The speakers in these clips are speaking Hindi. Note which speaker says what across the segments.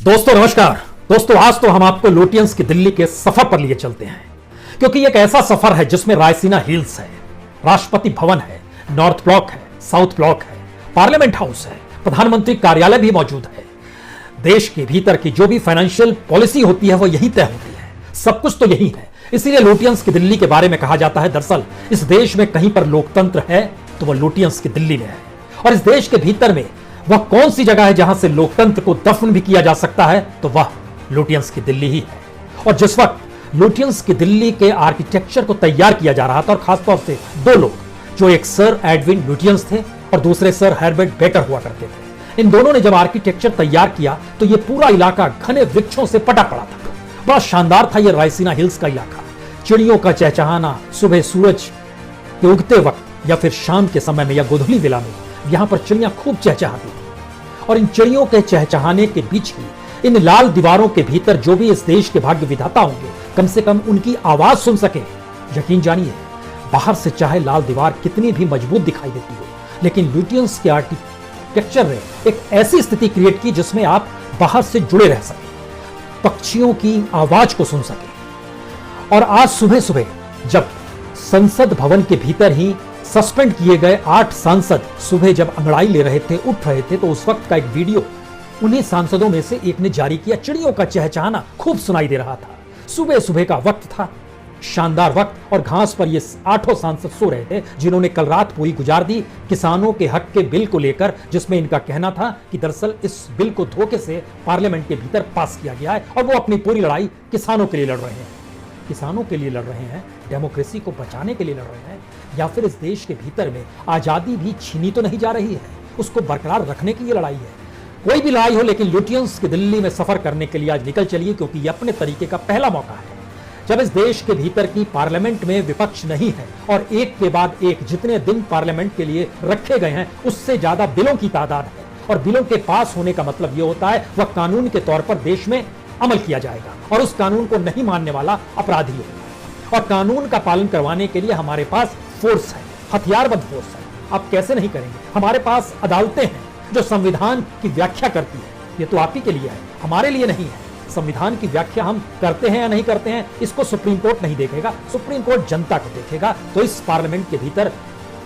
Speaker 1: दोस्तों नमस्कार। दोस्तों आज तो हम आपको लुटियंस की दिल्ली के सफर पर लिए चलते हैं, क्योंकि एक ऐसा सफर है जिसमें रायसीना हिल्स है, राष्ट्रपति भवन है, नॉर्थ ब्लॉक है, साउथ ब्लॉक है, पार्लियामेंट हाउस है, प्रधानमंत्री कार्यालय भी मौजूद है। देश के भीतर की जो भी फाइनेंशियल पॉलिसी होती है वो यही तय होती है, सब कुछ तो यही है। इसीलिए लुटियंस की दिल्ली के बारे में कहा जाता है। दरअसल इस देश में कहीं पर लोकतंत्र है तो वह लुटियंस की दिल्ली में है, और इस देश के भीतर में वह कौन सी जगह है जहां से लोकतंत्र को दफन भी किया जा सकता है, तो वह लुटियंस की दिल्ली ही है। और जिस वक्त लुटियंस की दिल्ली के आर्किटेक्चर को तैयार किया जा रहा था, और खासतौर से दो लोग, जो एक सर एडविन लुटियंस थे और दूसरे सर हर्बर्ट बेकर हुआ करते थे, इन दोनों ने जब आर्किटेक्चर तैयार किया तो यह पूरा इलाका घने वृक्षों से पटा पड़ा था। बड़ा शानदार था यह रायसीना हिल्स का इलाका। चिड़ियों का चहचहाना सुबह सूरज के उगते वक्त या फिर शाम के समय में या गोधूली बेला में यहां पर चिड़ियां खूब चहचहाती थी, और इन चिड़ियों के चहचहाने के बीच ही इन लाल दीवारों के भीतर जो भी इस देश के भाग्य विधाता होंगे, कम से कम उनकी आवाज सुन सके। यकीन जानिए, बाहर से चाहे लाल दीवार कितनी भी मजबूत दिखाई देती हो, लेकिन लुटियंस के आर्किटेक्चर ने एक ऐसी स्थिति क्रिएट की जिसमें आप बाहर से जुड़े रह सके, पक्षियों की आवाज को सुन सके। और आज सुबह सुबह जब संसद भवन के भीतर ही सस्पेंड किए गए 8 सांसद सुबह जब अंगड़ाई ले रहे थे, उठ रहे थे, तो उस वक्त का एक वीडियो उन्हीं सांसदों में से एक ने जारी किया। चिड़ियों का चहचहाना खूब सुनाई दे रहा था। सुबह सुबह का वक्त था, शानदार वक्त, और घास पर ये 8 सांसद सो रहे थे, जिन्होंने कल रात पूरी गुजार दी किसानों के हक के बिल को लेकर, जिसमें इनका कहना था कि दरअसल इस बिल को धोखे से पार्लियामेंट के भीतर पास किया गया है और वो अपनी पूरी लड़ाई किसानों के लिए लड़ रहे हैं। किसानों के लिए लड़ रहे हैं, डेमोक्रेसी को बचाने के लिए लड़ रहे हैं, या फिर इस देश के भीतर में आजादी भी छीनी तो नहीं जा रही है, उसको बरकरार रखने की ये लड़ाई है। कोई भी लड़ाई हो, लेकिन लुटियंस की दिल्ली में सफर करने के लिए आज निकल चलिए, क्योंकि ये अपने तरीके का पहला मौका है जब इस देश के भीतर की पार्लियामेंट में विपक्ष नहीं है, और एक के बाद एक जितने दिन पार्लियामेंट के लिए रखे गए हैं उससे ज्यादा बिलों की तादाद है। और बिलों के पास होने का मतलब यह होता है वह कानून के तौर पर देश में अमल किया जाएगा, और उस कानून को नहीं मानने वाला अपराधी होगा। और कानून का पालन करवाने के लिए हमारे पास फोर्स है, हथियारबंद फोर्स है। आप कैसे नहीं करेंगे? हमारे पास अदालतें हैं जो संविधान की व्याख्या करती है। ये तो आप ही के लिए है, हमारे लिए नहीं है। संविधान की व्याख्या हम करते हैं या नहीं करते हैं, इसको सुप्रीम कोर्ट नहीं देखेगा, सुप्रीम कोर्ट जनता को देखेगा। तो इस पार्लियामेंट के भीतर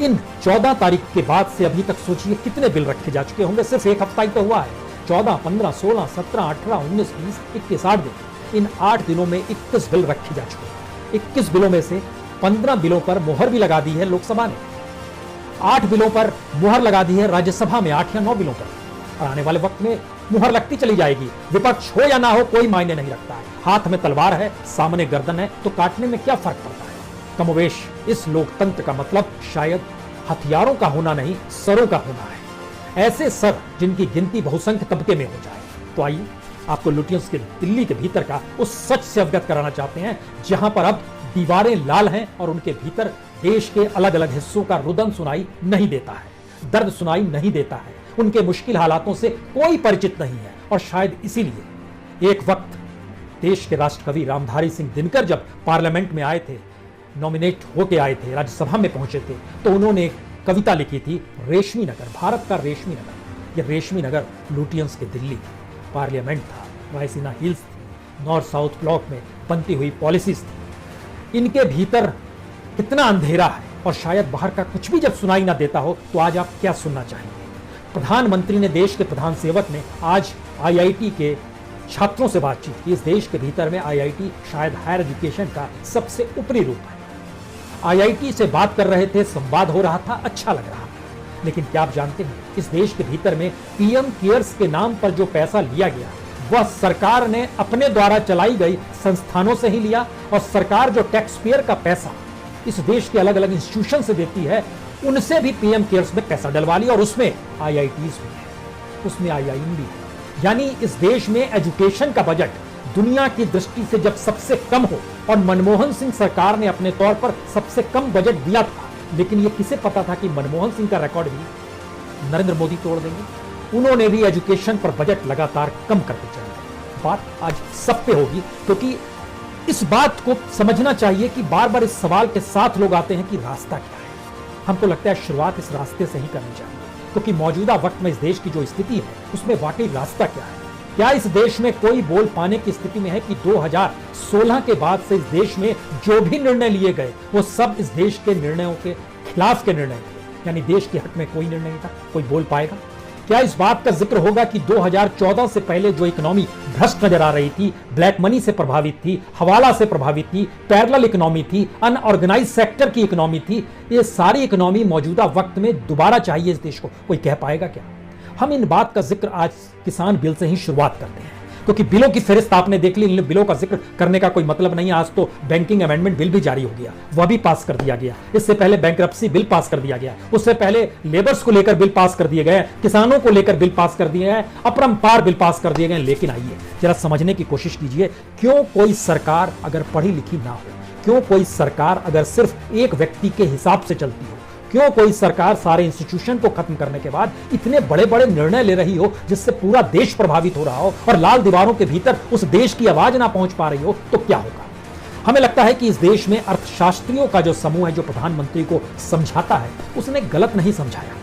Speaker 1: इन 14 तारीख के बाद से अभी तक सोचिए कितने बिल रखे जा चुके होंगे। सिर्फ एक हफ्ता ही तो हुआ है। 14, 15, 16, 17, 18, 19, 20, 21, 8 दिन, इन 8 दिनों में 21 बिल रखे जा चुके हैं। 21 बिलों में से 15 बिलों पर मुहर भी लगा दी है लोकसभा ने, 8 बिलों पर मुहर लगा दी है राज्यसभा में, 8 या 9 बिलों पर। और आने वाले वक्त में मुहर लगती चली जाएगी। विपक्ष हो या ना हो कोई मायने नहीं रखता है। हाथ में तलवार है, सामने गर्दन है, तो काटने में क्या फर्क पड़ता है? कमोवेश इस लोकतंत्र का मतलब शायद हथियारों का होना नहीं, सरों का होना है। ऐसे सर जिनकी गिनती बहुसंख्य तबके में हो जाए। तो आइए आपको लुटियंस के दिल्ली के भीतर का उस सच से अवगत कराना चाहते हैं, जहां पर अब दीवारें लाल हैं और उनके भीतर देश के अलग अलग हिस्सों का रुदन सुनाई नहीं देता है, दर्द सुनाई नहीं देता है, उनके मुश्किल हालातों से कोई परिचित नहीं है। और शायद इसीलिए एक वक्त देश के राष्ट्रकवि रामधारी सिंह दिनकर जब पार्लियामेंट में आए थे, नॉमिनेट होके आए थे, राज्यसभा में पहुंचे थे, तो उन्होंने एक कविता लिखी थी, रेशमी नगर, भारत का रेशमी नगर। यह रेशमी नगर लुटियंस की दिल्ली थी, पार्लियामेंट था, रायसीना हिल्स थी, नॉर्थ साउथ ब्लॉक में बनती हुई पॉलिसीज थी। इनके भीतर कितना अंधेरा है, और शायद बाहर का कुछ भी जब सुनाई ना देता हो, तो आज आप क्या सुनना चाहेंगे? प्रधानमंत्री ने, देश के प्रधान सेवक ने आज आईआईटी के छात्रों से बातचीत की। इस देश के भीतर में आईआईटी शायद हायर एजुकेशन का सबसे ऊपरी रूप है। आईआईटी से बात कर रहे थे, संवाद हो रहा था, अच्छा लग रहा था। लेकिन क्या आप जानते हैं, इस देश के भीतर में पीएम केयर्स के नाम पर जो पैसा लिया गया, वह सरकार ने अपने द्वारा चलाई गई संस्थानों से ही लिया, और सरकार जो टैक्स पेयर का पैसा इस देश के अलग अलग इंस्टीट्यूशन से देती है, उनसे भी पीएम केयर्स में पैसा डलवा लिया, और उसमें आईआईटीज भी है, उसमें आईआईएम भी है। यानी इस देश में एजुकेशन का बजट दुनिया की दृष्टि से जब सबसे कम हो, और मनमोहन सिंह सरकार ने अपने तौर पर सबसे कम बजट दिया था, लेकिन यह किसे पता था कि मनमोहन सिंह का रिकॉर्ड भी नरेंद्र मोदी तोड़ देंगे। उन्होंने भी एजुकेशन पर बजट लगातार कम करते चले गए। बात आज सब पे होगी, क्योंकि इस बात को समझना चाहिए कि बार बार इस सवाल के साथ लोग आते हैं कि रास्ता क्या है। हमको लगता है शुरुआत इस रास्ते से ही करनी चाहिए, क्योंकि मौजूदा वक्त में इस देश की जो स्थिति है उसमें वाकई रास्ता क्या है। क्या इस देश में कोई बोल पाने की स्थिति में है कि 2016 के बाद से इस देश में जो भी निर्णय लिए गए वो सब इस देश के निर्णयों के खिलाफ के निर्णय थे, यानी देश के हक में कोई निर्णय नहीं था? कोई बोल पाएगा? क्या इस बात का जिक्र होगा कि 2014 से पहले जो इकोनॉमी भ्रष्ट नजर आ रही थी, ब्लैक मनी से प्रभावित थी, हवाला से प्रभावित थी, पैरेलल इकोनॉमी थी, अनऑर्गेनाइज सेक्टर की इकोनॉमी थी, ये सारी इकोनॉमी मौजूदा वक्त में दोबारा चाहिए इस देश को? कोई कह पाएगा क्या? हम इन बात का जिक्र आज किसान बिल से ही शुरुआत करते हैं, क्योंकि बिलों की फेहरिस्त आपने देख ली। इन बिलों का जिक्र करने का कोई मतलब नहीं है। आज तो बैंकिंग अमेंडमेंट बिल भी जारी हो गया, वह भी पास कर दिया गया। इससे पहले बैंकरप्सी बिल पास कर दिया गया, उससे पहले लेबर्स को लेकर बिल पास कर दिए गए, किसानों को लेकर बिल पास कर दिए गए, अपरंपार बिल पास कर दिए गए। लेकिन आइए जरा समझने की कोशिश कीजिए, क्यों कोई सरकार अगर पढ़ी लिखी ना हो, क्यों कोई सरकार अगर सिर्फ एक व्यक्ति के हिसाब से चलती हो, क्यों कोई सरकार सारे इंस्टीट्यूशन को खत्म करने के बाद इतने बड़े बड़े निर्णय ले रही हो जिससे पूरा देश प्रभावित हो रहा हो और लाल दीवारों के भीतर उस देश की आवाज ना पहुंच पा रही हो, तो क्या होगा? हमें लगता है कि इस देश में अर्थशास्त्रियों का जो समूह है, जो प्रधानमंत्री को समझाता है, उसने गलत नहीं समझाया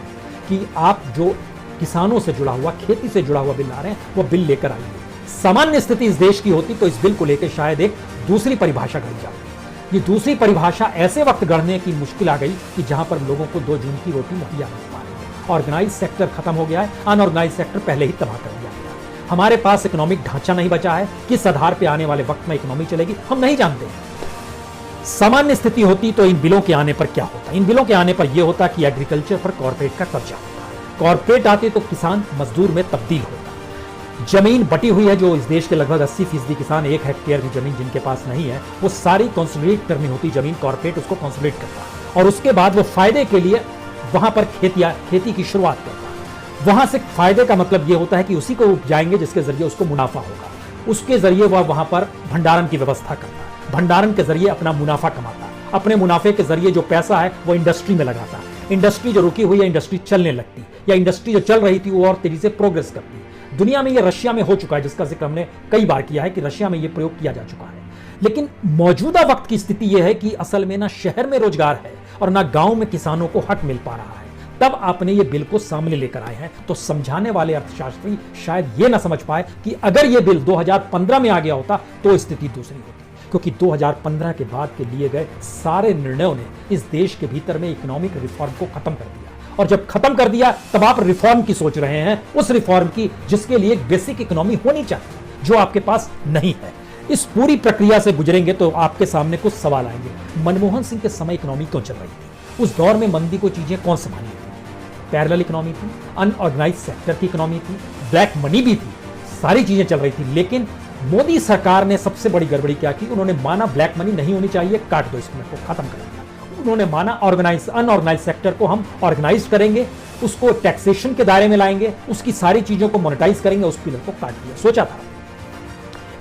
Speaker 1: कि आप जो किसानों से जुड़ा हुआ, खेती से जुड़ा हुआ बिल ला रहे हैं, वो बिल लेकर आइए। सामान्य स्थिति इस देश की होती तो इस बिल को लेकर शायद एक दूसरी परिभाषा गढ़ी जाती। ये दूसरी परिभाषा ऐसे वक्त गढ़ने की मुश्किल आ गई कि जहां पर लोगों को 2 जून की रोटी मुहैया नहीं पा रही। ऑर्गेनाइज सेक्टर खत्म हो गया है, अनऑर्गेनाइज सेक्टर पहले ही तबाह कर दिया गया। हमारे पास इकोनॉमिक ढांचा नहीं बचा है। किस आधार पर आने वाले वक्त में इकोनॉमी चलेगी हम नहीं जानते। सामान्य स्थिति होती तो इन बिलों के आने पर क्या होता? इन बिलों के आने पर यह होता कि एग्रीकल्चर पर कॉर्पोरेट का कब्जा होता। कॉर्पोरेट आते तो किसान मजदूर में तब्दील होता। जमीन बटी हुई है, जो इस देश के लगभग 80% किसान 1 हेक्टेयर की जमीन जिनके पास नहीं है, वो सारी कंसोलिडेट करनी होती जमीन, कॉर्पोरेट उसको कंसोलिडेट करता और उसके बाद वो फायदे के लिए वहां पर खेती की शुरुआत करता। वहां से फायदे का मतलब ये होता है कि उसी को उपजाएंगे जिसके जरिए उसको मुनाफा होगा, उसके जरिए वह वहां पर भंडारण की व्यवस्था करता, भंडारण के जरिए अपना मुनाफा कमाता, अपने मुनाफे के जरिए जो पैसा है वो इंडस्ट्री में लगाता। इंडस्ट्री जो रुकी हुई है, इंडस्ट्री चलने लगती, या इंडस्ट्री जो चल रही थी वो और तेजी से प्रोग्रेस करती। दुनिया में ये रशिया में हो चुका है, जिसका जिक्र हमने कई बार किया है कि रशिया में ये प्रयोग किया जा चुका है। लेकिन मौजूदा वक्त की स्थिति यह है कि असल में ना शहर में रोजगार है और ना गांव में किसानों को हक मिल पा रहा है। तब आपने ये बिल को सामने लेकर आए हैं, तो समझाने वाले अर्थशास्त्री शायद ये ना समझ पाए कि अगर ये बिल 2015 में आ गया होता तो स्थिति दूसरी होती, क्योंकि 2015 के बाद के लिए गए सारे निर्णयों ने इस देश के भीतर में इकोनॉमिक रिफॉर्म को खत्म कर दिया। और जब खत्म कर दिया तब आप रिफॉर्म की सोच रहे हैं, उस रिफॉर्म की जिसके लिए एक बेसिक इकोनॉमी होनी चाहिए, जो आपके पास नहीं है। इस पूरी प्रक्रिया से गुजरेंगे तो आपके सामने कुछ सवाल आएंगे। मनमोहन सिंह के समय इकोनॉमी क्यों चल रही थी? उस दौर में मंदी को चीजें कौन संभाली थी? पैरेलल इकोनॉमी थी, अनऑर्गेनाइज सेक्टर की इकोनॉमी थी, ब्लैक मनी भी थी, सारी चीजें चल रही थी। लेकिन मोदी सरकार ने सबसे बड़ी गड़बड़ी क्या की? उन्होंने माना ब्लैक मनी नहीं होनी चाहिए, काट दो इसको, खत्म कर दिया। उन्होंने माना अनऑर्गेनाइज सेक्टर को हम ऑर्गेनाइज करेंगे, उसको टैक्सेशन के दायरे में लाएंगे, उसकी सारी चीजों को मोनेटाइज करेंगे, उस पिलर को काट दिया। सोचा था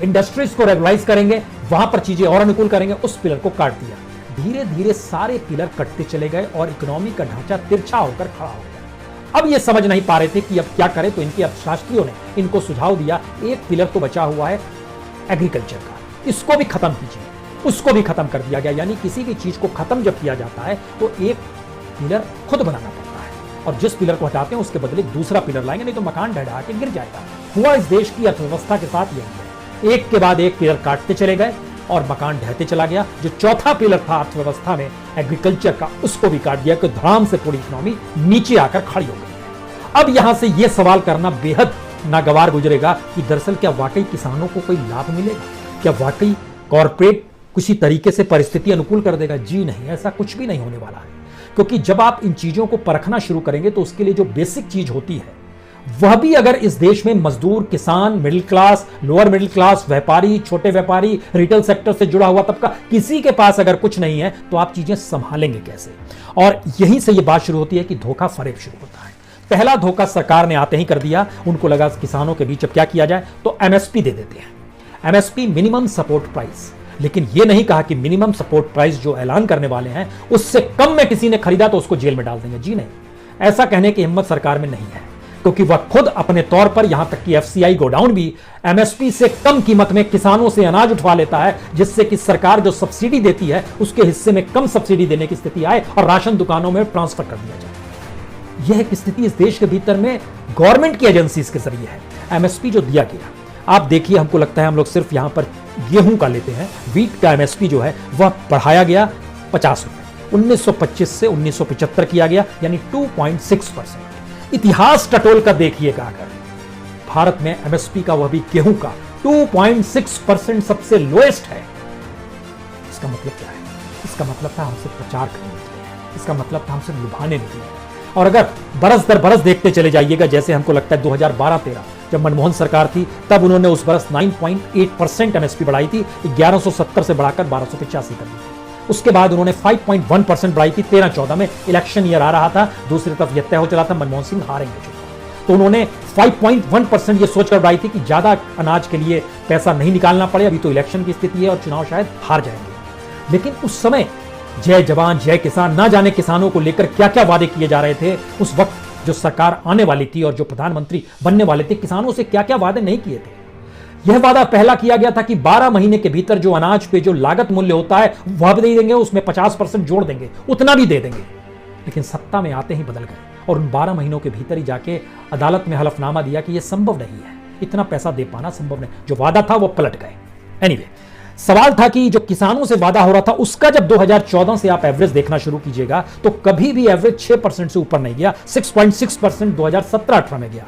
Speaker 1: इंडस्ट्रीज को रेगुलाइज करेंगे, वहां पर चीजें और अनुकूल करेंगे, उस पिलर को काट दिया। धीरे धीरे सारे पिलर कटते चले गए और इकोनॉमी का ढांचा तिरछा होकर खड़ा हो गया। अब ये समझ नहीं पा रहे थे कि अब क्या करें, तो इनके अर्थशास्त्रियों ने इनको सुझाव दिया, एक पिलर तो बचा हुआ है एग्रीकल्चर का, इसको भी खत्म कीजिए। उसको भी खत्म कर दिया गया। यानी किसी भी चीज को खत्म जब किया जाता है तो एक पिलर खुद बनाना पड़ता है, और जिस पिलर को हटाते हैं उसके बदले दूसरा पिलर लाएंगे, नहीं तो मकान ढह के गिर जाएगा। हुआ इस देश की अर्थव्यवस्था के साथ यही है, एक के बाद एक पिलर काटते चले गए और मकान ढहते चला गया। जो चौथा पिलर था अर्थव्यवस्था में एग्रीकल्चर का, उसको भी काट दिया कि धड़ाम से पूरी इकोनॉमी नीचे आकर खड़ी हो गई। अब यहां से यह सवाल करना बेहद नागवार गुजरेगा कि दरअसल क्या वाकई किसानों को कोई लाभ मिलेगा? क्या वाकई कॉर्पोरेट किसी तरीके से परिस्थिति अनुकूल कर देगा? जी नहीं, ऐसा कुछ भी नहीं होने वाला है। क्योंकि जब आप इन चीजों को परखना शुरू करेंगे तो उसके लिए जो बेसिक चीज होती है वह भी अगर इस देश में मजदूर, किसान, middle class, lower middle class, व्यापारी, छोटे व्यापारी, रिटेल सेक्टर से जुड़ा हुआ तबका, किसी के पास अगर कुछ नहीं है तो आप चीजें संभालेंगे कैसे? और यहीं से यह बात शुरू होती है कि धोखा फरेब शुरू होता है। पहला धोखा सरकार ने आते ही कर दिया। उनको लगा किसानों के बीच अब क्या किया जाए, तो एमएसपी दे देते हैं, एमएसपी मिनिमम सपोर्ट प्राइस। लेकिन यह नहीं कहा कि मिनिमम सपोर्ट प्राइस जो ऐलान करने वाले हैं उससे कम में किसी ने खरीदा तो उसको जेल में डाल देंगे। जी नहीं, ऐसा कहने की हिम्मत सरकार में नहीं है, क्योंकि वह खुद अपने तौर पर, यहां तक कि एफसीआई गोडाउन भी एमएसपी से कम कीमत में किसानों से अनाज उठवा लेता है, जिससे कि सरकार जो सब्सिडी देती है उसके हिस्से में कम सब्सिडी देने की स्थिति आए और राशन दुकानों में ट्रांसफर कर दिया जाए। यह एक स्थिति इस देश के भीतर में गवर्नमेंट की एजेंसीज के जरिए है। एमएसपी जो दिया गया आप देखिए, हमको लगता है हम लोग सिर्फ यहां पर गेहूं का लेते हैं, वीट का एमएसपी जो है वह बढ़ाया गया 50 रुपए, 1925 से 1975 किया गया, यानी 2.6%। इतिहास टटोल कर देखिएगा, अगर भारत में एमएसपी का, वह भी गेहूं का 2.6% सबसे लोएस्ट है। इसका मतलब क्या है? इसका मतलब था हमसे प्रचार करने के लिए, इसका मतलब था हमसे लुभाने के लिए। और अगर बरस दर बरस देखते चले जाइएगा, जैसे हमको लगता है 2012-13 जब मनमोहन सरकार थी, तब उन्होंने उस बरस 9.8% एमएसपी बढ़ाई थी, 1170 से बढ़ाकर 1285 कर दी थी। उसके बाद उन्होंने 5.1% बढ़ाई थी 13-14 में, इलेक्शन ईयर आ रहा था, दूसरी तरफ यह तय हो चला था मनमोहन सिंह हारेंगे, तो उन्होंने 5.1% ये सोचकर बढ़ाई थी कि ज्यादा अनाज के लिए पैसा नहीं निकालना पड़े, अभी तो इलेक्शन की स्थिति है और चुनाव शायद हार जाएंगे। लेकिन उस समय जय जवान जय किसान, ना जाने किसानों को लेकर क्या क्या वादे किए जा रहे थे। उस वक्त जो सरकार आने वाली थी और जो प्रधानमंत्री बनने वाले थे, किसानों से क्या क्या वादे नहीं किए थे। यह वादा पहला किया गया था कि 12 महीने के भीतर जो अनाज पे जो लागत मूल्य होता है वह भी दे देंगे, उसमें 50% जोड़ देंगे, उतना भी दे देंगे। लेकिन सत्ता में आते ही बदल गए और उन 12 महीनों के भीतर ही जाके अदालत में हलफनामा दिया कि यह संभव नहीं है, इतना पैसा दे पाना संभव नहीं। जो वादा था वो पलट गए। एनीवे, सवाल था कि जो किसानों से वादा हो रहा था उसका जब 2014 से आप एवरेज देखना शुरू कीजिएगा तो कभी भी एवरेज 6% से ऊपर नहीं गया। 6.6% 2017-18 में गया,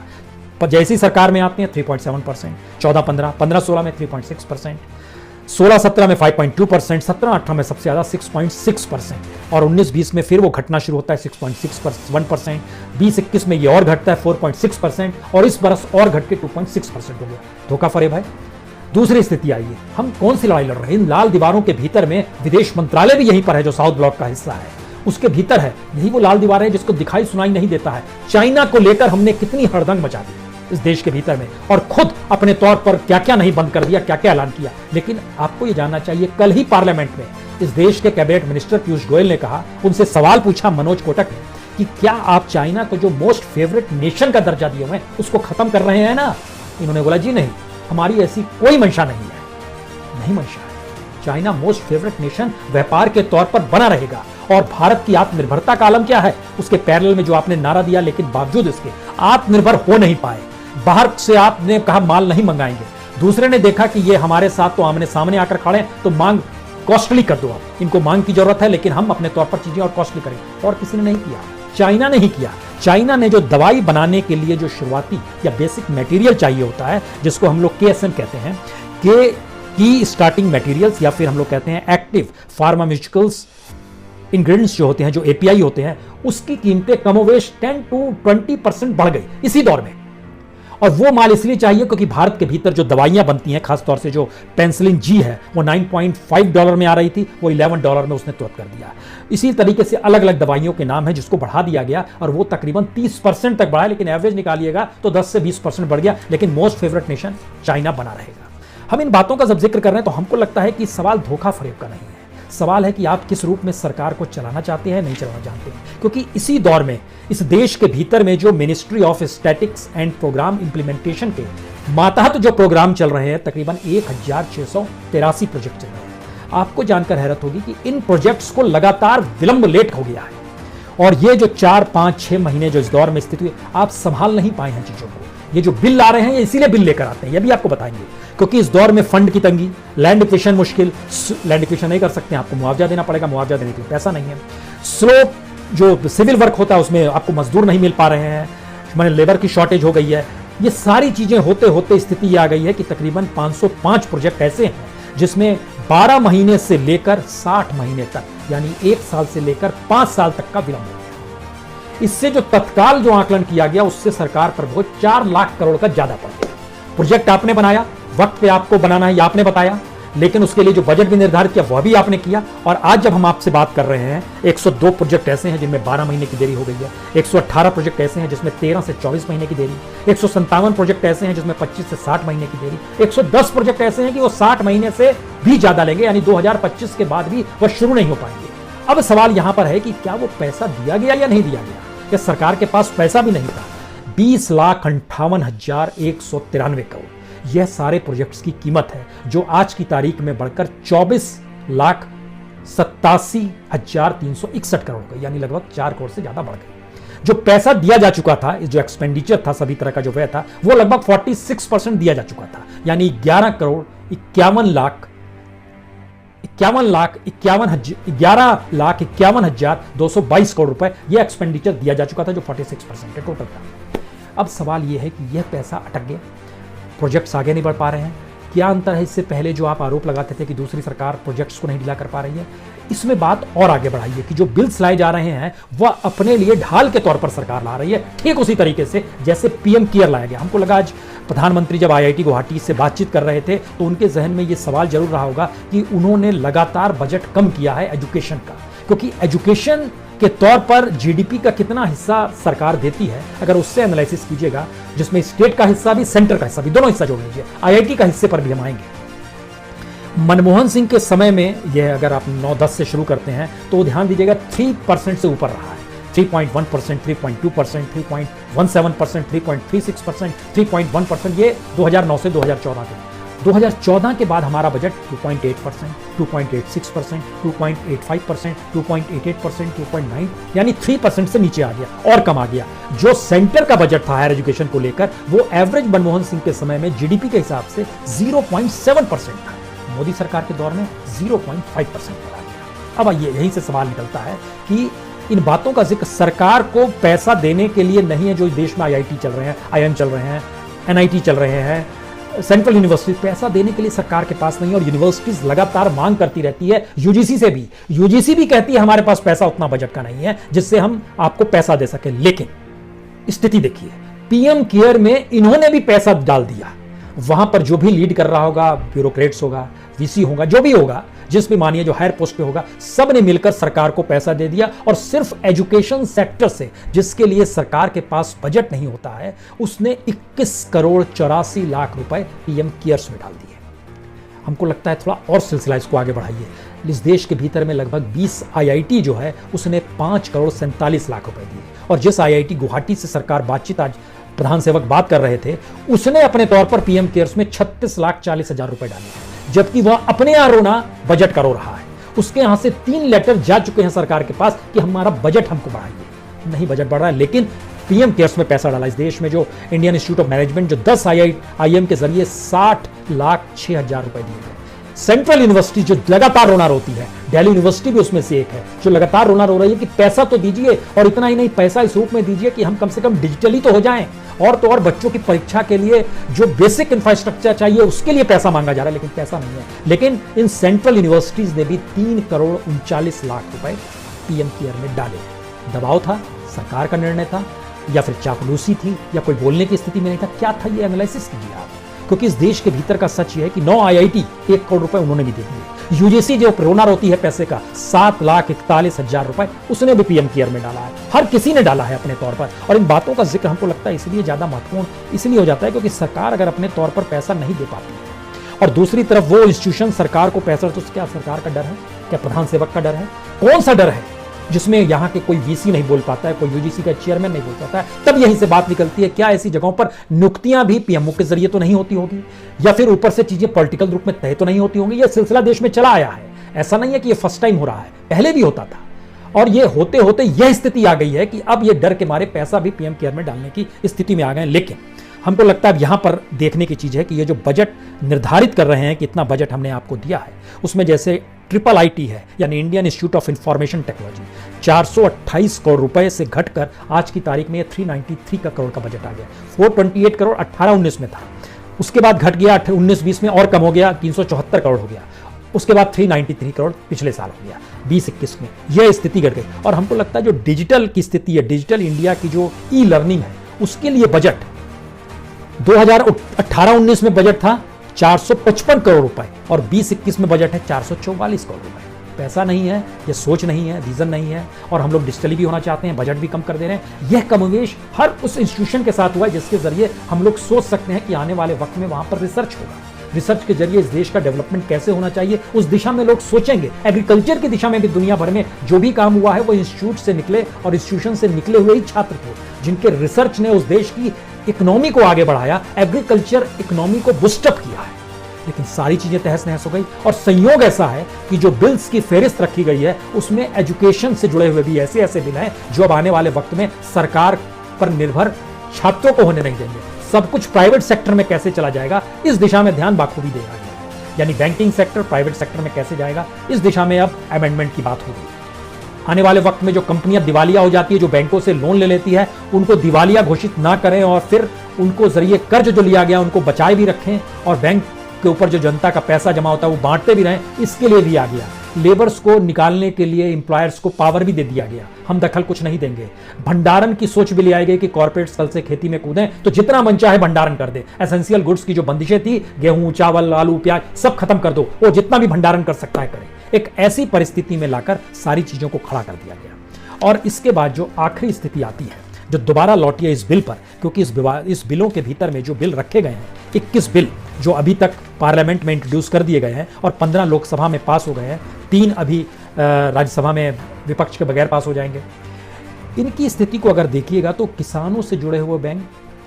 Speaker 1: पर जैसी सरकार में आते हैं 3.7%, 14-15, 15-16 में 3.6%, 16-17 में 5.2%, 17-18 में सबसे ज्यादा 6.6%, और 19-20 में फिर वो घटना शुरू होता है 6.61%, 20-21 में ये और घटता है 4.6%, और इस बरस और घट के 2.6% हो गया। धोखा फरे भाई। दूसरी स्थिति आई है, हम कौन सी लड़ाई लड़ रहे हैं? इन लाल दीवारों के भीतर में विदेश मंत्रालय भी यहीं पर है, जो साउथ ब्लॉक का हिस्सा है, उसके भीतर है। यही वो लाल दीवार है जिसको दिखाई सुनाई नहीं देता है। चाइना को लेकर हमने कितनी हड़दंग मचा दी इस देश के भीतर में, और खुद अपने तौर पर क्या क्या नहीं बंद कर दिया, क्या क्या ऐलान किया। लेकिन आपको यह जानना चाहिए, कल ही पार्लियामेंट में इस देश के कैबिनेट मिनिस्टर पीयूष गोयल ने कहा, उनसे सवाल पूछा मनोज कोटक ने कि क्या आप चाइना को जो मोस्ट फेवरेट नेशन का दर्जा दिए हुए उसको खत्म कर रहे हैं ना? इन्होंने बोला जी नहीं, हमारी ऐसी कोई मंशा नहीं है, नहीं मंशा है। चाइना मोस्ट फेवरेट नेशन व्यापार के तौर पर बना रहेगा, और भारत की आत्मनिर्भरता का आलम क्या है? उसके पैरेलल में जो आपने नारा दिया, लेकिन बावजूद इसके आत्मनिर्भर हो नहीं पाए। बाहर से आपने कहा माल नहीं मंगाएंगे, दूसरे ने देखा कि ये हमारे साथ तो आमने सामने आकर खड़े हैं, तो मांग कॉस्टली कर दो आप, इनको मांग की जरूरत है लेकिन हम अपने तौर पर चीजें और कॉस्टली करेंगे। और किसी ने नहीं किया, चाइना ने ही किया। चाइना ने जो दवाई बनाने के लिए जो शुरुआती या बेसिक मटेरियल चाहिए होता है, जिसको हम लोग KSM कहते हैं, की स्टार्टिंग मटेरियल्स, या फिर हम लोग कहते हैं एक्टिव फार्मास्यूटिकल्स इंग्रेडिएंट्स जो होते हैं, जो API होते हैं, उसकी कीमतें कमोवेश 10 to 20% बढ़ गई इसी दौर में। और वो माल इसलिए चाहिए क्योंकि भारत के भीतर जो दवाइयां बनती हैं, खासतौर से जो पेंसिलिन G है, वो $9.5 में आ रही थी, वो $11 में उसने तुरंत कर दिया। इसी तरीके से अलग अलग दवाइयों के नाम है जिसको बढ़ा दिया गया, और वो तकरीबन 30% तक बढ़ा, लेकिन एवरेज निकालिएगा तो 10 से 20% बढ़ गया। लेकिन मोस्ट फेवरेट नेशन चाइना बना रहेगा। हम इन बातों का जब जिक्र कर रहे हैं तो हमको लगता है कि सवाल धोखा फरेब का नहीं है, सवाल है कि आप किस रूप में सरकार को चलाना चाहते हैं, नहीं चलाना जानते हैं। क्योंकि इसी दौर में इस देश के भीतर में जो ministry of statistics and programme implementation के मातहत जो प्रोग्राम चल रहे हैं, तकरीबन 1683 प्रोजेक्ट चल रहे हैं। आपको जानकर हैरत होगी कि इन प्रोजेक्ट्स को लगातार विलंब लेट हो गया है, और ये जो 4, 5, 6 महीने जो इस दौर में स्थिति हुई, आप संभाल नहीं पाए हैं चीजों को। ये जो बिल आ रहे हैं, ये इसीलिए बिल लेकर आते हैं, ये भी आपको बताएंगे। क्योंकि इस दौर में फंड की तंगी, लैंड एक्विजिशन मुश्किल, लैंड एक्विजिशन नहीं कर सकते, आपको मुआवजा देना पड़ेगा, मुआवजा देने के लिए पैसा नहीं है। स्लो जो सिविल वर्क होता है उसमें आपको मजदूर नहीं मिल पा रहे हैं, मैंने लेबर की शॉर्टेज हो गई है। ये सारी चीजें होते होते स्थिति ये आ गई है कि तकरीबन 505 प्रोजेक्ट ऐसे हैं जिसमें 12 महीने से लेकर 60 महीने तक, यानी 1 साल से लेकर 5 साल तक का विलंब हो गया। इससे जो तत्काल जो आकलन किया गया, उससे सरकार पर बहुत 4 लाख करोड़ का ज्यादा पड़ गया। प्रोजेक्ट आपने बनाया, वक्त पे आपको बनाना है, आपने बताया, लेकिन उसके लिए जो बजट भी निर्धारित किया वह भी आपने किया। और आज जब हम आपसे बात कर रहे हैं, 102 प्रोजेक्ट ऐसे हैं जिनमें 12 महीने की देरी हो गई है, 118 प्रोजेक्ट ऐसे हैं जिसमें 13 से 24 महीने की देरी, 157 प्रोजेक्ट ऐसे हैं जिसमें 25 से 60 महीने की देरी, 110 प्रोजेक्ट ऐसे हैं कि वो 60 महीने से भी ज्यादा लेंगे, यानी 2025 के बाद भी वह शुरू नहीं हो पाएंगे। अब सवाल यहां पर है कि क्या वो पैसा दिया गया या नहीं दिया गया, या सरकार के पास पैसा भी नहीं था। 20,58,193 करोड़ यह सारे प्रोजेक्ट्स की कीमत है, जो आज की तारीख में बढ़कर 24,87,361 करोड़ गई, यानी लगभग 4 करोड़ से ज्यादा बढ़ गई। जो पैसा दिया जा चुका था, जो एक्सपेंडिचर था, सभी तरह का जो व्यय था, वो लगभग 46% दिया जा चुका था, यानी 11,51,222 करोड़ रुपए यह एक्सपेंडिचर दिया जा चुका था, जो 46% है टोटल का। अब सवाल यह है कि यह पैसा अटक गया, प्रोजेक्ट्स आगे नहीं बढ़ पा रहे हैं। क्या अंतर है इससे पहले जो आप आरोप लगाते थे कि दूसरी सरकार प्रोजेक्ट्स को नहीं ढीला कर पा रही है? इसमें बात और आगे बढ़ाइए कि जो बिल्स लाए जा रहे हैं वह अपने लिए ढाल के तौर पर सरकार ला रही है, ठीक उसी तरीके से जैसे पीएम केयर लाया गया। हमको लगा आज प्रधानमंत्री जब आईआईटी गुवाहाटी से बातचीत कर रहे थे तो उनके जहन में यह सवाल जरूर रहा होगा कि उन्होंने लगातार बजट कम किया है एजुकेशन का, क्योंकि एजुकेशन के तौर पर जीडीपी का कितना हिस्सा सरकार देती है, अगर उससे एनालिसिस कीजिएगा, जिसमें स्टेट का हिस्सा भी सेंटर का हिस्सा भी, दोनों हिस्सा जोड़ लीजिए, आईआईटी का हिस्से पर भी हम आएंगे। मनमोहन सिंह के समय में यह अगर आप 9-10 से शुरू करते हैं तो ध्यान दीजिएगा 3% से ऊपर रहा है। 3.1%, 3.2%, 3.17%, 3.36%, 3.1%, ये 2009 से 2014 के। 2014 के बाद हमारा बजट 2.8%, 2.86%, 2.85%, 2.88%, 2.9 यानी 3% से नीचे आ गया और कम आ गया। जो सेंटर का बजट था हायर एजुकेशन को लेकर वो एवरेज मनमोहन सिंह के समय में जीडीपी के हिसाब से 0.7% था, मोदी सरकार के दौर में 0.5% पर आ गया। अब आइए यहीं से सवाल निकलता है कि इन बातों का जिक्र सरकार को पैसा देने के लिए नहीं है। जो देश में आईआईटी चल रहे हैं, आईआईएम चल रहे हैं, एनआईटी चल रहे हैं, सेंट्रल यूनिवर्सिटी, पैसा देने के लिए सरकार के पास नहीं है और यूनिवर्सिटीज लगातार मांग करती रहती है यूजीसी से भी। यूजीसी भी कहती है हमारे पास पैसा उतना बजट का नहीं है जिससे हम आपको पैसा दे सके। लेकिन स्थिति देखिए, पीएम केयर में इन्होंने भी पैसा डाल दिया। वहां पर जो भी लीड कर रहा होगा, ब्यूरोक्रेट्स होगा, वीसी होगा, जो भी होगा, जिस भी मानिए जो हायर पोस्ट पे होगा, सब ने मिलकर सरकार को पैसा दे दिया और सिर्फ एजुकेशन सेक्टर से, जिसके लिए सरकार के पास बजट नहीं होता है, उसने 21,84,00,000 रुपए पीएम केयर्स में डाल दिए। हमको लगता है थोड़ा और सिलसिला इसको आगे बढ़ाइए। इस देश के भीतर में लगभग 20 आईआईटी जो है उसने 5,47,00,000 रुपए दिए और जिस आईआईटी गुवाहाटी से सरकार बातचीत आज प्रधान सेवक बात कर रहे थे उसने अपने तौर पर पीएम केयर्स में 36,40,000 रुपए डाले, जबकि वह अपने यहां रोना बजट का रो रहा है। उसके यहां से 3 लेटर जा चुके हैं सरकार के पास कि हमारा बजट हमको बढ़ाइए। नहीं बजट बढ़ रहा है, लेकिन पीएम केयर्स में पैसा डाला। इस देश में जो इंडियन इंस्टीट्यूट ऑफ मैनेजमेंट जो 10 आईआईएम के जरिए 60,06,000 रुपए दिए गए। सेंट्रल यूनिवर्सिटी जो लगातार रोना रोती है, दिल्ली यूनिवर्सिटी भी उसमें से एक है जो लगातार रोना रो रही है कि पैसा तो दीजिए, और इतना ही नहीं, पैसा इस रूप में दीजिए कि हम कम से कम डिजिटली तो हो जाएं। और तो और बच्चों की परीक्षा के लिए जो बेसिक इंफ्रास्ट्रक्चर चाहिए उसके लिए पैसा मांगा जा रहा है, लेकिन पैसा नहीं है। लेकिन इन सेंट्रल यूनिवर्सिटीज ने भी 3,39,00,000 रुपए पीएम केयर में डाले। दबाव था, सरकार का निर्णय था, या फिर चापलूसी थी, या कोई बोलने की स्थिति में नहीं था? क्या था ये एनालिसिस कीजिए आप, क्योंकि इस देश के भीतर का सच ये है कि 9 आईआईटी 1 करोड़ रुपए उन्होंने भी दे दिए। यूजीसी जो रोना रोती है पैसे का 7,41,000 रुपए उसने भी पीएम केयर में डाला है। हर किसी ने डाला है अपने तौर पर। और इन बातों का जिक्र हमको लगता है इसलिए ज्यादा महत्वपूर्ण इसलिए हो जाता है क्योंकि सरकार अगर अपने तौर पर पैसा नहीं दे पाती है और दूसरी तरफ वो इंस्टीट्यूशन सरकार को पैसा, तो क्या सरकार का डर है? क्या प्रधान सेवक का डर है? कौन सा डर है जिसमें यहाँ के कोई वीसी नहीं बोल पाता है, कोई यूजीसी का चेयरमैन नहीं बोल पाता है? तब यहीं से बात निकलती है, क्या ऐसी जगहों पर नियुक्तियां भी पीएमओ के जरिए तो नहीं होती होगी, या फिर ऊपर से चीजें पॉलिटिकल रूप में तय तो नहीं होती होंगी? यह सिलसिला देश में चला आया है, ऐसा नहीं है कि यह फर्स्ट टाइम हो रहा है, पहले भी होता था। और ये होते होते यह स्थिति आ गई है कि अब ये डर के मारे पैसा भी पीएम केयर में डालने की स्थिति में आ गए। लेकिन हमको लगता है अब यहां पर देखने की चीज है कि ये जो बजट निर्धारित कर रहे हैं कि इतना बजट हमने आपको दिया है, उसमें जैसे IIIT है यानी Indian institute of information technology 428 crore रुपए से घटकर आज की तारीख में 393 करोड़ का बजट आ गया। 428 करोड़ 18-19 में था, उसके बाद घट गया 19-20 में और कम हो गया, 374 करोड़ हो गया, उसके बाद 393 करोड़ पिछले साल हो गया 20-21 में। यह स्थिति घट गई। और हमको लगता है जो डिजिटल की स्थिति है, डिजिटल इंडिया की जो ई लर्निंग है, उसके लिए बजट 2018-19 में बजट था 455 करोड़ रुपए और 20-21 में बजट है 444 करोड़ रुपए। पैसा नहीं है, ये सोच नहीं है, विजन नहीं है, और हम लोग डिजिटली भी होना चाहते हैं, बजट भी कम कर दे रहे हैं। यह कमोवेश हर उस इंस्टीट्यूशन के साथ हुआ है जिसके जरिए हम लोग सोच सकते हैं कि आने वाले वक्त में वहां पर रिसर्च होगा। रिसर्च के जरिए इस देश का डेवलपमेंट कैसे होना चाहिए उस दिशा में लोग सोचेंगे। एग्रीकल्चर की दिशा में भी दुनिया भर में जो भी काम हुआ है वो इंस्टीट्यूट से निकले और इंस्टीट्यूशन से निकले हुए ही छात्र थे, जिनके रिसर्च ने उस देश की इकोनॉमी को आगे बढ़ाया, एग्रीकल्चर इकोनॉमी को बूस्टअप किया है। लेकिन सारी चीजें तहस नहस हो गई और संयोग ऐसा है कि जो बिल्स की फेरिस्त रखी गई है उसमें एजुकेशन से जुड़े हुए भी ऐसे ऐसे बिल हैं जो अब आने वाले वक्त में सरकार पर निर्भर छात्रों को होने नहीं देंगे। सब कुछ प्राइवेट सेक्टर में कैसे चला जाएगा, इस दिशा में ध्यान बाखूबी दे रहा है। यानी बैंकिंग सेक्टर प्राइवेट सेक्टर में कैसे जाएगा, इस दिशा में अब अमेंडमेंट की बात होगी। आने वाले वक्त में जो कंपनियां दिवालिया हो जाती है, जो बैंकों से लोन ले लेती है, उनको दिवालिया घोषित ना करें और फिर उनको जरिए कर्ज जो लिया गया उनको बचाए भी रखें और बैंक के ऊपर जो जनता का पैसा जमा होता है वो बांटते भी रहें, इसके लिए भी आ गया। लेबर्स को निकालने के लिए एम्प्लॉयर्स को पावर भी दे दिया गया, हम दखल कुछ नहीं देंगे। भंडारण की सोच भी ले आई गई कि कॉर्पोरेट्स कल से खेती में कूदें तो जितना मन चाहे भंडारण कर दे। एसेंशियल गुड्स की जो बंदिशें थी, गेहूं, चावल, आलू, प्याज सब खत्म कर दो, वो जितना भी भंडारण कर सकता है करे। एक ऐसी परिस्थिति में लाकर सारी चीजों को खड़ा कर दिया गया। और इसके बाद जो आखिरी स्थिति आती है, जो दोबारा लौटी है इस बिल पर, क्योंकि इस बिलों के भीतर में जो बिल रखे गए हैं, 21 बिल जो अभी तक पार्लियामेंट में इंट्रोड्यूस कर दिए गए हैं और 15 लोकसभा में पास हो गए हैं, 3 अभी राज्यसभा में विपक्ष के बगैर पास हो जाएंगे। इनकी स्थिति को अगर देखिएगा तो किसानों से जुड़े हुए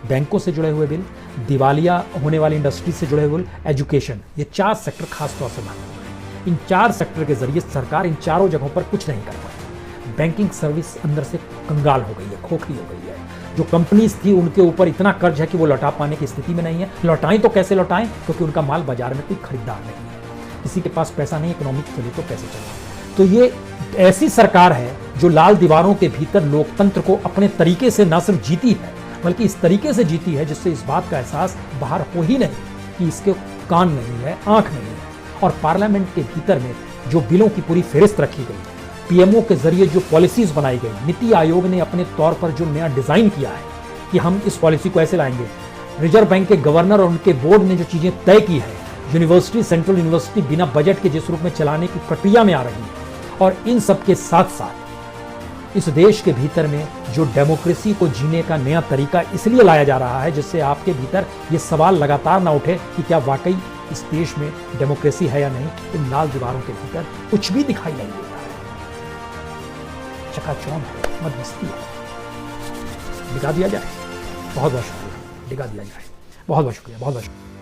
Speaker 1: बैंकों से जुड़े हुए बिल, दिवालिया होने वाली इंडस्ट्री से जुड़े हुए, एजुकेशन, ये 4 सेक्टर खास तौर से माने हुए हैं। इन 4 सेक्टर के जरिए सरकार इन चारों जगहों पर कुछ नहीं कर पाई। बैंकिंग सर्विस अंदर से कंगाल हो गई है, खोखली हो गई है। जो कंपनीज थी उनके ऊपर इतना कर्ज है कि वो लौटा पाने की स्थिति में नहीं है। लौटाएं तो कैसे लौटाएं, क्योंकि उनका माल बाजार में कोई खरीदार नहीं है, किसी के पास पैसा नहीं, इकोनॉमिक चले तो कैसे चले। तो ये ऐसी सरकार है जो लाल दीवारों के भीतर लोकतंत्र को अपने तरीके से न सिर्फ जीती है, बल्कि इस तरीके से जीती है जिससे इस बात का एहसास बाहर हो ही नहीं कि इसके कान नहीं है, आंख नहीं है। और पार्लियामेंट के भीतर में जो बिलों की पूरी फेरिस्त रखी गई, पीएमओ के जरिए जो पॉलिसीज बनाई गई, नीति आयोग ने अपने तौर पर जो नया डिजाइन किया है कि हम इस पॉलिसी को ऐसे लाएंगे, रिजर्व बैंक के गवर्नर और उनके बोर्ड ने जो चीजें तय की है, यूनिवर्सिटी, सेंट्रल यूनिवर्सिटी बिना बजट के जिस रूप में चलाने की प्रक्रिया में आ रही है, और इन सब के साथ साथ इस देश के भीतर में जो डेमोक्रेसी को जीने का नया तरीका इसलिए लाया जा रहा है जिससे आपके भीतर ये सवाल लगातार ना उठे कि क्या वाकई इस देश में डेमोक्रेसी है या नहीं। इन लाल दीवारों के भीतर कुछ भी दिखाई नहीं देता है, चकाचौंध है, मदमस्ती है। दिखा दिया जाए, बहुत बहुत शुक्रिया, दिखा दिया जाए, बहुत बहुत शुक्रिया, बहुत बहुत शुक्रिया।